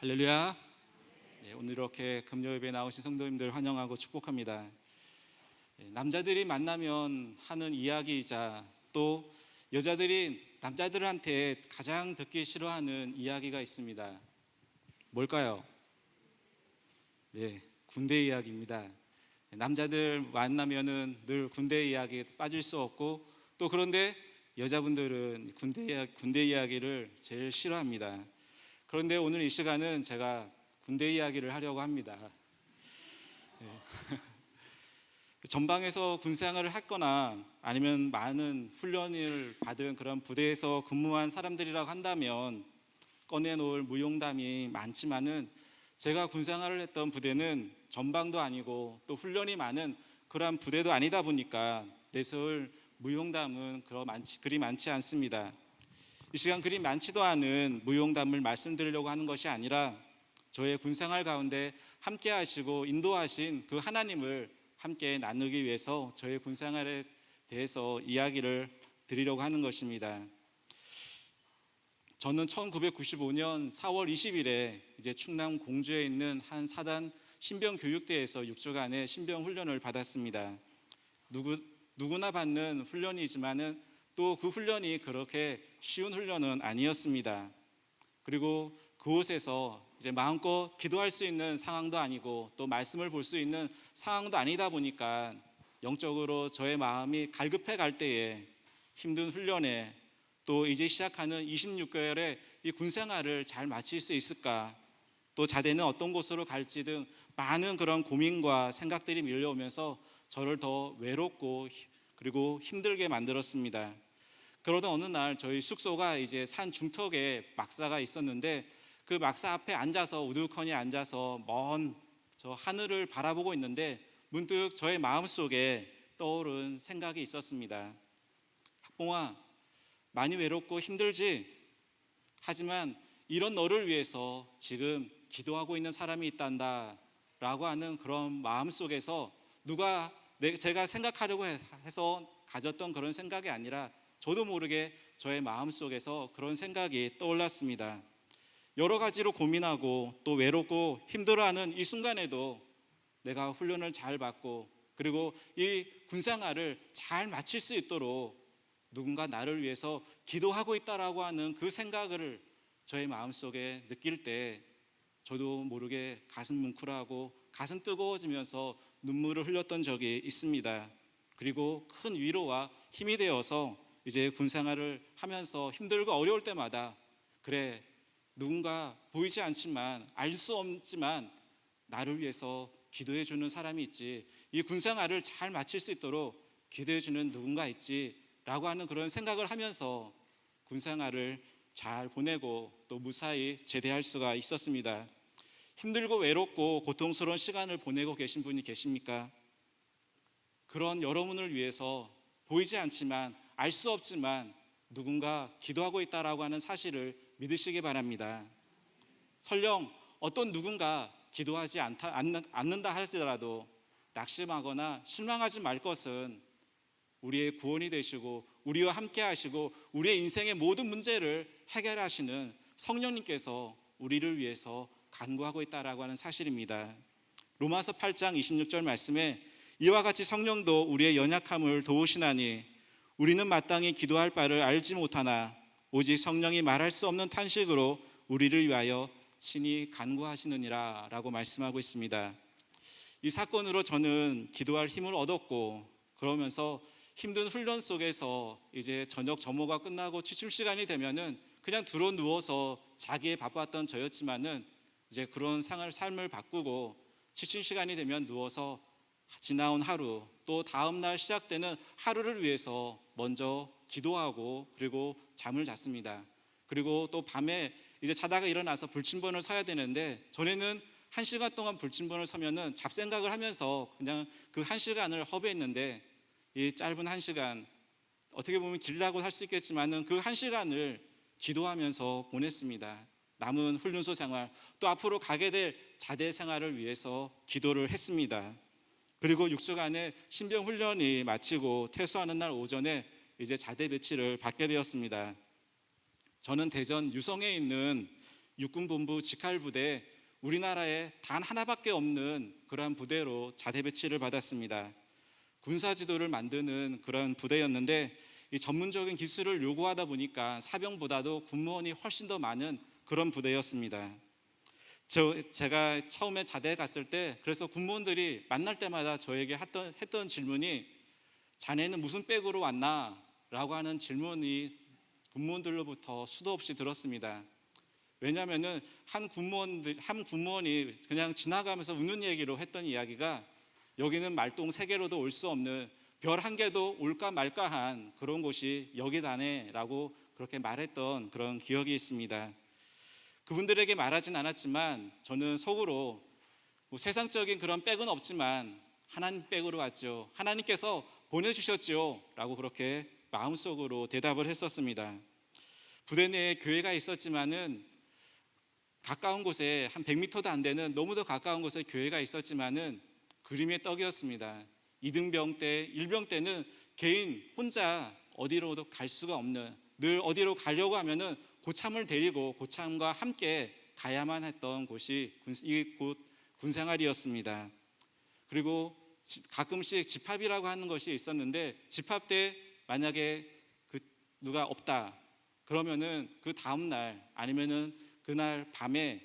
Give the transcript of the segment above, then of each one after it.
할렐루야. 네, 오늘 이렇게 금요일에 나오신 성도님들 환영하고 축복합니다. 남자들이 만나면 하는 이야기이자 또 여자들이 남자들한테 가장 듣기 싫어하는 이야기가 있습니다. 뭘까요? 네, 군대 이야기입니다. 남자들 만나면은 늘 군대 이야기에 빠질 수 없고 또 그런데 여자분들은 군대 이야기를 제일 싫어합니다. 그런데 오늘 이 시간은 제가 군대 이야기를 하려고 합니다. 전방에서 군 생활을 했거나 아니면 많은 훈련을 받은 그런 부대에서 근무한 사람들이라고 한다면 꺼내놓을 무용담이 많지만은 제가 군 생활을 했던 부대는 전방도 아니고 또 훈련이 많은 그런 부대도 아니다 보니까 내세울 무용담은 그리 많지 않습니다. 이 시간 그리 많지도 않은 무용담을 말씀드리려고 하는 것이 아니라 저의 군생활 가운데 함께 하시고 인도하신 그 하나님을 함께 나누기 위해서 저의 군생활에 대해서 이야기를 드리려고 하는 것입니다. 저는 1995년 4월 20일에 이제 충남 공주에 있는 한 사단 신병교육대에서 6주간의 신병훈련을 받았습니다. 누구나 받는 훈련이지만은 또 그 훈련이 그렇게 쉬운 훈련은 아니었습니다. 그리고 그곳에서 이제 마음껏 기도할 수 있는 상황도 아니고 또 말씀을 볼 수 있는 상황도 아니다 보니까 영적으로 저의 마음이 갈급해 갈 때에 힘든 훈련에 또 이제 시작하는 26개월의 이 군생활을 잘 마칠 수 있을까, 또 자대는 어떤 곳으로 갈지 등 많은 그런 고민과 생각들이 밀려오면서 저를 더 외롭고 그리고 힘들게 만들었습니다. 그러던 어느 날 저희 숙소가 이제 산 중턱에 막사가 있었는데 그 막사 앞에 앉아서 우두커니 앉아서 먼 저 하늘을 바라보고 있는데 문득 저의 마음속에 떠오른 생각이 있었습니다. 학봉아, 많이 외롭고 힘들지? 하지만 이런 너를 위해서 지금 기도하고 있는 사람이 있단다 라고 하는 그런 마음속에서 제가 생각하려고 해서 가졌던 그런 생각이 아니라 저도 모르게 저의 마음속에서 그런 생각이 떠올랐습니다. 여러 가지로 고민하고 또 외롭고 힘들어하는 이 순간에도 내가 훈련을 잘 받고 그리고 이 군생활을 잘 마칠 수 있도록 누군가 나를 위해서 기도하고 있다라고 하는 그 생각을 저의 마음속에 느낄 때 저도 모르게 가슴 뭉클하고 가슴 뜨거워지면서 눈물을 흘렸던 적이 있습니다. 그리고 큰 위로와 힘이 되어서 이제 군생활을 하면서 힘들고 어려울 때마다 그래, 누군가 보이지 않지만 알 수 없지만 나를 위해서 기도해 주는 사람이 있지, 이 군생활을 잘 마칠 수 있도록 기도해 주는 누군가 있지 라고 하는 그런 생각을 하면서 군생활을 잘 보내고 또 무사히 제대할 수가 있었습니다. 힘들고 외롭고 고통스러운 시간을 보내고 계신 분이 계십니까? 그런 여러분을 위해서 보이지 않지만 알 수 없지만 누군가 기도하고 있다라고 하는 사실을 믿으시기 바랍니다. 설령 어떤 누군가 기도하지 않는다 할지라도 낙심하거나 실망하지 말 것은 우리의 구원이 되시고 우리와 함께 하시고 우리의 인생의 모든 문제를 해결하시는 성령님께서 우리를 위해서 간구하고 있다라고 하는 사실입니다. 로마서 8장 26절 말씀에 이와 같이 성령도 우리의 연약함을 도우시나니 우리는 마땅히 기도할 바를 알지 못하나 오직 성령이 말할 수 없는 탄식으로 우리를 위하여 친히 간구하시느니라 라고 말씀하고 있습니다. 이 사건으로 저는 기도할 힘을 얻었고 그러면서 힘든 훈련 속에서 이제 저녁 점호가 끝나고 취침 시간이 되면은 그냥 들어 누워서 자기에 바빴던 저였지만은 이제 그런 삶을 바꾸고 취침 시간이 되면 누워서 지나온 하루 또 다음 날 시작되는 하루를 위해서 먼저 기도하고 그리고 잠을 잤습니다. 그리고 또 밤에 이제 자다가 일어나서 불침번을 서야 되는데 전에는 1시간 동안 불침번을 서면은 잡생각을 하면서 그냥 그 1시간을 허비했는데 이 짧은 1시간, 어떻게 보면 길다고 할 수 있겠지만은 그 1시간을 기도하면서 보냈습니다. 남은 훈련소 생활 또 앞으로 가게 될 자대 생활을 위해서 기도를 했습니다. 그리고 6주간의 신병 훈련이 마치고 퇴소하는 날 오전에 이제 자대 배치를 받게 되었습니다. 저는 대전 유성에 있는 육군본부 직할부대, 우리나라에 단 하나밖에 없는 그러한 부대로 자대 배치를 받았습니다. 군사지도를 만드는 그런 부대였는데 이 전문적인 기술을 요구하다 보니까 사병보다도 군무원이 훨씬 더 많은 그런 부대였습니다. 제가 처음에 자대에 갔을 때 그래서 군무원들이 만날 때마다 저에게 했던 질문이 자네는 무슨 백으로 왔나? 라고 하는 질문이 군무원들로부터 수도 없이 들었습니다. 왜냐하면 한 군무원이 그냥 지나가면서 웃는 얘기로 했던 이야기가 여기는 말동 3개로도 올 수 없는 별 1개도 올까 말까한 그런 곳이 여기다네 라고 그렇게 말했던 그런 기억이 있습니다. 그분들에게 말하진 않았지만 저는 속으로 세상적인 그런 백은 없지만 하나님 백으로 왔죠. 하나님께서 보내주셨죠 라고 그렇게 마음속으로 대답을 했었습니다. 부대 내에 교회가 있었지만은 가까운 곳에 한 100m도 안 되는 너무도 가까운 곳에 교회가 있었지만은 그림의 떡이었습니다. 이등병 때, 일병 때는 개인 혼자 어디로도 갈 수가 없는, 늘 어디로 가려고 하면은 고참을 데리고 고참과 함께 가야만 했던 곳이 이곳 군생활이었습니다. 그리고 가끔씩 집합이라고 하는 것이 있었는데 집합 때 만약에 누가 없다 그러면은 그 다음 날 아니면은 그날 밤에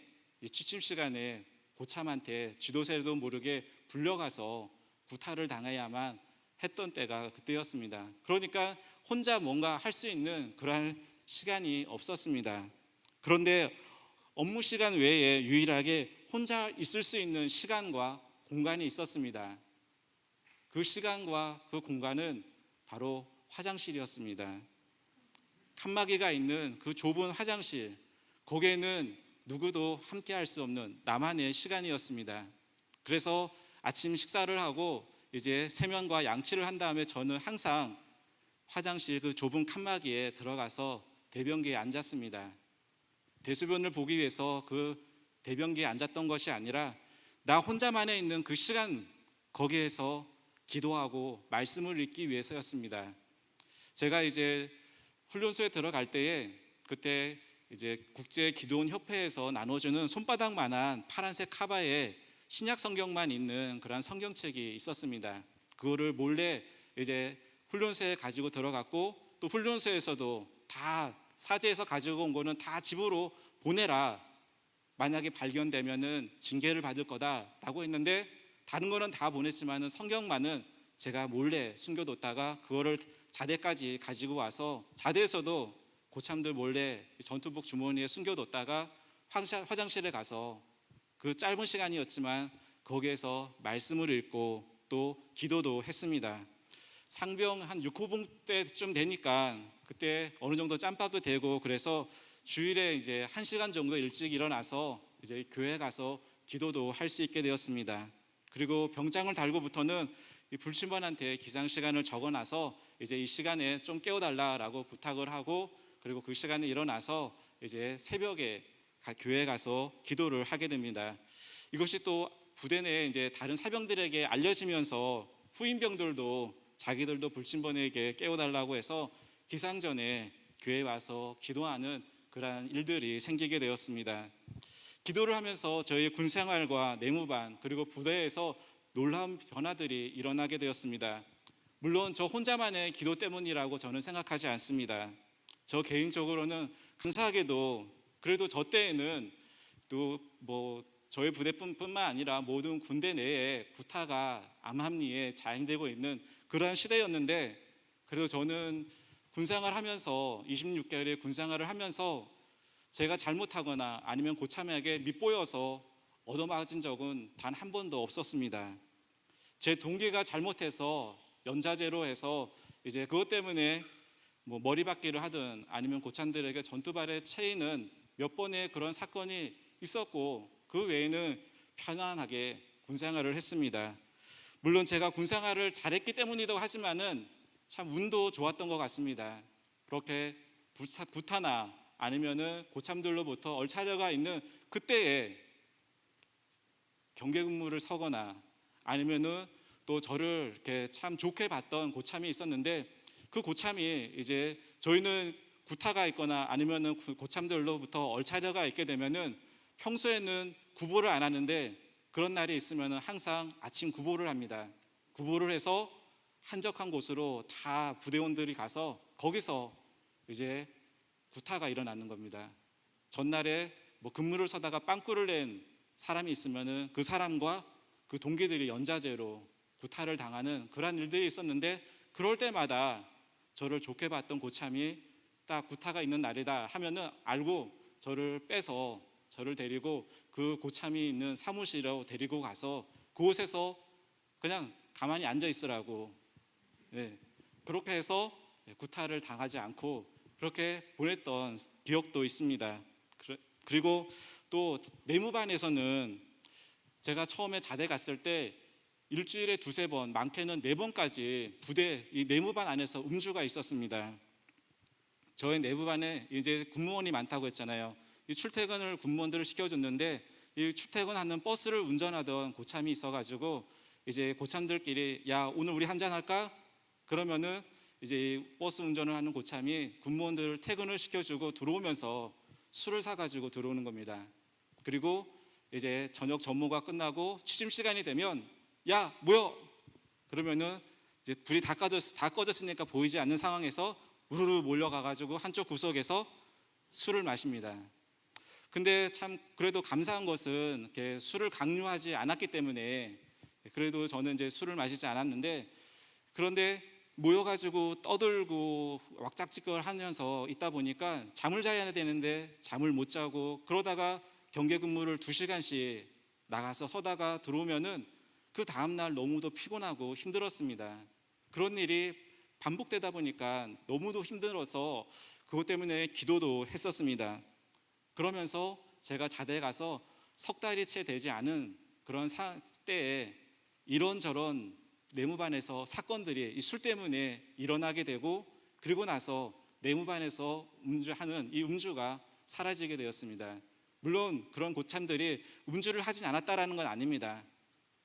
취침 시간에 고참한테 지도새도 모르게 불려가서 구타를 당해야만 했던 때가 그때였습니다. 그러니까 혼자 뭔가 할 수 있는 그런 시간이 없었습니다. 그런데 업무 시간 외에 유일하게 혼자 있을 수 있는 시간과 공간이 있었습니다. 그 시간과 그 공간은 바로 화장실이었습니다. 칸막이가 있는 그 좁은 화장실, 거기에는 누구도 함께 할 수 없는 나만의 시간이었습니다. 그래서 아침 식사를 하고 이제 세면과 양치를 한 다음에 저는 항상 화장실 그 좁은 칸막이에 들어가서 대변기에 앉았습니다. 대소변을 보기 위해서 그 대변기에 앉았던 것이 아니라 나 혼자만에 있는 그 시간 거기에서 기도하고 말씀을 읽기 위해서였습니다. 제가 이제 훈련소에 들어갈 때에 그때 이제 국제기도원협회에서 나눠주는 손바닥만한 파란색 카바에 신약 성경만 있는 그런 성경책이 있었습니다. 그거를 몰래 이제 훈련소에 가지고 들어갔고 또 훈련소에서도 다 사제에서 가지고 온 거는 다 집으로 보내라. 만약에 발견되면은 징계를 받을 거다라고 했는데 다른 거는 다 보냈지만은 성경만은 제가 몰래 숨겨뒀다가 그거를 자대까지 가지고 와서 자대에서도 고참들 몰래 전투복 주머니에 숨겨뒀다가 화장실에 가서 그 짧은 시간이었지만 거기에서 말씀을 읽고 또 기도도 했습니다. 상병 한 6호봉 때쯤 되니까 그때 어느 정도 짬밥도 되고 그래서 주일에 이제 1시간 정도 일찍 일어나서 이제 교회 가서 기도도 할 수 있게 되었습니다. 그리고 병장을 달고부터는 이 불침번한테 기상 시간을 적어놔서 이제 이 시간에 좀 깨워달라라고 부탁을 하고 그리고 그 시간에 일어나서 이제 새벽에 교회에 가서 기도를 하게 됩니다. 이것이 또 부대 내에 이제 다른 사병들에게 알려지면서 후임병들도 자기들도 불침번에게 깨워달라고 해서 기상 전에 교회에 와서 기도하는 그러한 일들이 생기게 되었습니다. 기도를 하면서 저희 군생활과 내무반 그리고 부대에서 놀라운 변화들이 일어나게 되었습니다. 물론 저 혼자만의 기도 때문이라고 저는 생각하지 않습니다. 저 개인적으로는 감사하게도 그래도 저 때에는 또 저희 부대뿐만 아니라 모든 군대 내에 구타가 암암리에 자행되고 있는 그러한 시대였는데 그래도 저는 군생활을 하면서 26개월의 군생활을 하면서 제가 잘못하거나 아니면 고참에게 밉보여서 얻어맞은 적은 단 한 번도 없었습니다. 제 동기가 잘못해서 연자제로 해서 이제 그것 때문에 머리박기를 하든 아니면 고참들에게 전투발에 채이는 몇 번의 그런 사건이 있었고 그 외에는 편안하게 군생활을 했습니다. 물론 제가 군생활을 잘했기 때문이기도 하지만은 참 운도 좋았던 것 같습니다. 그렇게 구타나 아니면은 고참들로부터 얼차려가 있는 그때에 경계근무를 서거나 아니면은 또 저를 이렇게 참 좋게 봤던 고참이 있었는데 그 고참이 이제 저희는 구타가 있거나 아니면은 고참들로부터 얼차려가 있게 되면은 평소에는 구보를 안 하는데 그런 날이 있으면은 항상 아침 구보를 합니다. 구보를 해서 한적한 곳으로 다 부대원들이 가서 거기서 이제 구타가 일어나는 겁니다. 전날에 뭐 근무를 서다가 빵꾸를 낸 사람이 있으면은 그 사람과 그 동기들이 연좌제로 구타를 당하는 그런 일들이 있었는데, 그럴 때마다 저를 좋게 봤던 고참이 딱 구타가 있는 날이다 하면은 알고 저를 빼서 저를 데리고 그 고참이 있는 사무실로 데리고 가서 그곳에서 그냥 가만히 앉아 있으라고, 네, 그렇게 해서 구타를 당하지 않고 그렇게 보냈던 기억도 있습니다. 그리고 또 내무반에서는 제가 처음에 자대 갔을 때 일주일에 2-3번, 많게는 4번까지 부대 이 내무반 안에서 음주가 있었습니다. 저희 내무반에 이제 군무원이 많다고 했잖아요. 이 출퇴근을 군무원들을 시켜줬는데 이 출퇴근하는 버스를 운전하던 고참이 있어가지고 이제 고참들끼리 야 오늘 우리 한잔 할까? 그러면은 이제 버스 운전을 하는 고참이 군무원들을 퇴근을 시켜주고 들어오면서 술을 사가지고 들어오는 겁니다. 그리고 이제 저녁 전무가 끝나고 취침 시간이 되면 야 모여! 그러면은 이제 불이 다 꺼졌으니까 보이지 않는 상황에서 우르르 몰려가가지고 한쪽 구석에서 술을 마십니다. 근데 참 그래도 감사한 것은 이렇게 술을 강요하지 않았기 때문에 그래도 저는 이제 술을 마시지 않았는데, 그런데 모여가지고 떠들고 왁작지껄 하면서 있다 보니까 잠을 자야 되는데 잠을 못 자고, 그러다가 경계 근무를 2시간씩 나가서 서다가 들어오면은 그 다음날 너무도 피곤하고 힘들었습니다. 그런 일이 반복되다 보니까 너무도 힘들어서 그것 때문에 기도도 했었습니다. 그러면서 제가 자대에 가서 3달이 채 되지 않은 그런 때에 이런저런 내무반에서 사건들이 이 술 때문에 일어나게 되고, 그리고 나서 내무반에서 음주하는 이 음주가 사라지게 되었습니다. 물론 그런 고참들이 음주를 하진 않았다라는 건 아닙니다.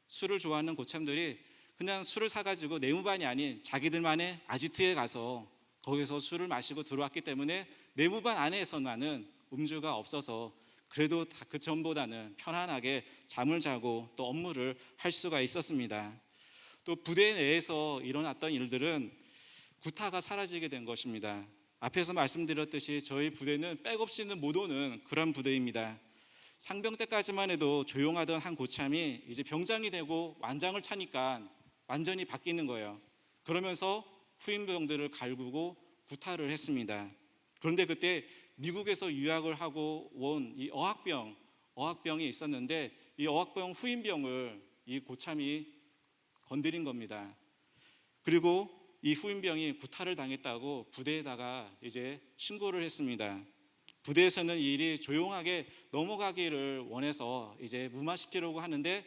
술을 좋아하는 고참들이 그냥 술을 사가지고 내무반이 아닌 자기들만의 아지트에 가서 거기서 술을 마시고 들어왔기 때문에 내무반 안에서만은 음주가 없어서 그래도 그 전보다는 편안하게 잠을 자고 또 업무를 할 수가 있었습니다. 또 부대 내에서 일어났던 일들은 구타가 사라지게 된 것입니다. 앞에서 말씀드렸듯이 저희 부대는 백없이는 못 오는 그런 부대입니다. 상병 때까지만 해도 조용하던 한 고참이 이제 병장이 되고 완장을 차니까 완전히 바뀌는 거예요. 그러면서 후임병들을 갈구고 구타를 했습니다. 그런데 그때 미국에서 유학을 하고 온 이 어학병이 있었는데 이 어학병 후임병을 이 고참이 건드린 겁니다. 그리고 이 후임병이 구타를 당했다고 부대에다가 이제 신고를 했습니다. 부대에서는 이 일이 조용하게 넘어가기를 원해서 이제 무마시키려고 하는데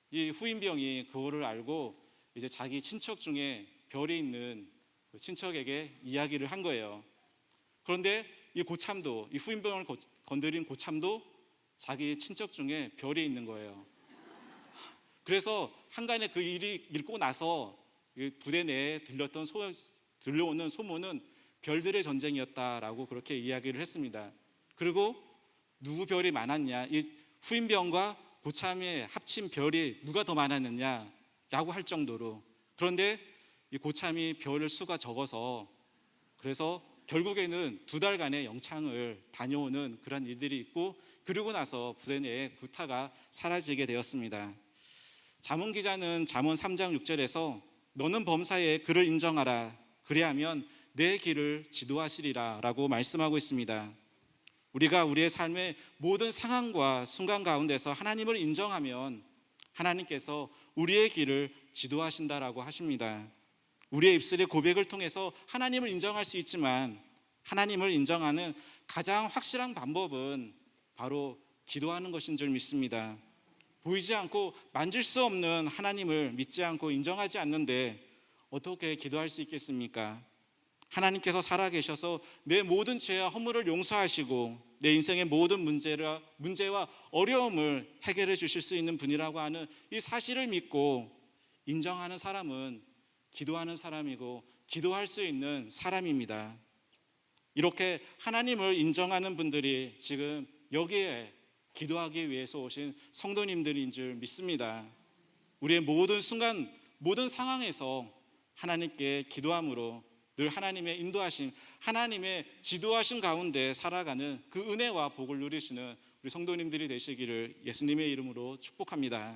이 후임병이 그거를 알고 이제 자기 친척 중에 별이 있는 그 친척에게 이야기를 한 거예요. 그런데 이 고참도, 이 후임병을 건드린 고참도 자기 친척 중에 별이 있는 거예요. 그래서 한간에 그 일이 읽고 나서 부대 내에 들려오는 소문은 별들의 전쟁이었다라고 그렇게 이야기를 했습니다. 그리고 누구 별이 많았냐, 이 후임병과 고참의 합친 별이 누가 더 많았느냐라고 할 정도로. 그런데 이 고참이 별 수가 적어서 그래서 결국에는 2달간의 영창을 다녀오는 그런 일들이 있고, 그리고 나서 부대 내에 구타가 사라지게 되었습니다. 잠언 기자는 잠언 3장 6절에서 너는 범사에 그를 인정하라 그리하면 내 길을 지도하시리라 라고 말씀하고 있습니다. 우리가 우리의 삶의 모든 상황과 순간 가운데서 하나님을 인정하면 하나님께서 우리의 길을 지도하신다라고 하십니다. 우리의 입술의 고백을 통해서 하나님을 인정할 수 있지만 하나님을 인정하는 가장 확실한 방법은 바로 기도하는 것인 줄 믿습니다. 보이지 않고 만질 수 없는 하나님을 믿지 않고 인정하지 않는데 어떻게 기도할 수 있겠습니까? 하나님께서 살아계셔서 내 모든 죄와 허물을 용서하시고 내 인생의 모든 문제와 어려움을 해결해 주실 수 있는 분이라고 하는 이 사실을 믿고 인정하는 사람은 기도하는 사람이고 기도할 수 있는 사람입니다. 이렇게 하나님을 인정하는 분들이 지금 여기에 기도하기 위해서 오신 성도님들인 줄 믿습니다. 우리의 모든 순간, 모든 상황에서 하나님께 기도함으로 늘 하나님의 인도하심, 하나님의 지도하심 가운데 살아가는 그 은혜와 복을 누리시는 우리 성도님들이 되시기를 예수님의 이름으로 축복합니다.